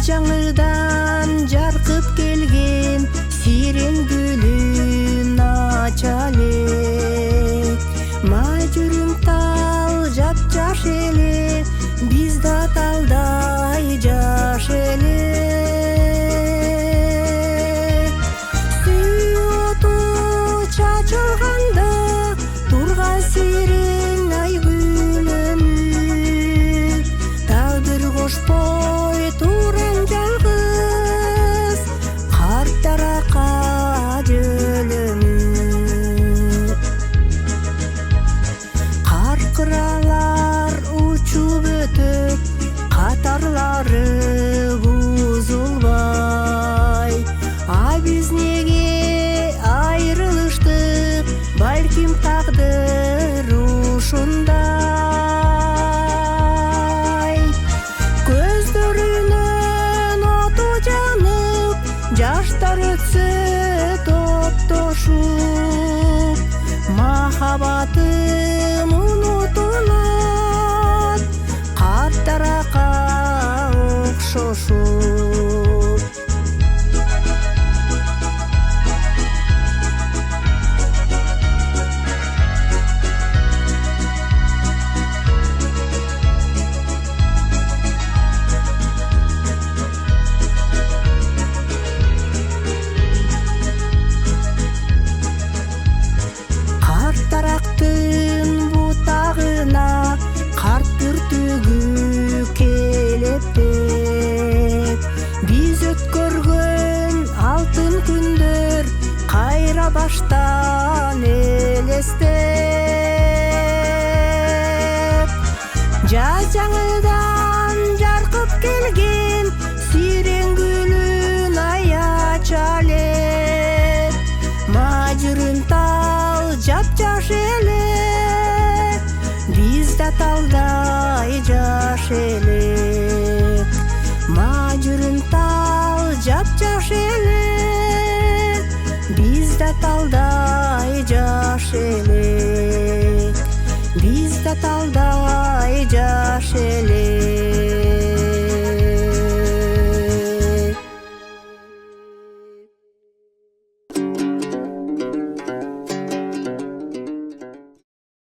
жаңыдан жарқып келген сирен гүлін аша элек. Мажүрүм тал жап-жаш эле, биз да талдай жаш элек. Сүй оту чачылганда турган сирен ай гүлөнүп, тагдыр кошпой турам жалгыз карт даракка жөлөнүп. Каркыралар учуп өтөп, катарлары бузулбай. А биз неге айрылыштык, балким тагдыр ушундай. Көздөрүнөн оту жанып, жаштар өтсө топтошуп, махабатым унутулат, карт даракка окшошуп. Карт дарактын бутагына карт бүртүгү келептеп, биз өткөргөн алтын күндөр кайра баштан элестеп. Жаз жаңыдан жаркып келген сирен гүлүн аяча элек. Мажүрүм тал жап-жаш эле, биз да талдай жаш элек. Мажүрүм тал жап-жаш эле, биз да талдай жаш элек. Биз да талдай жаш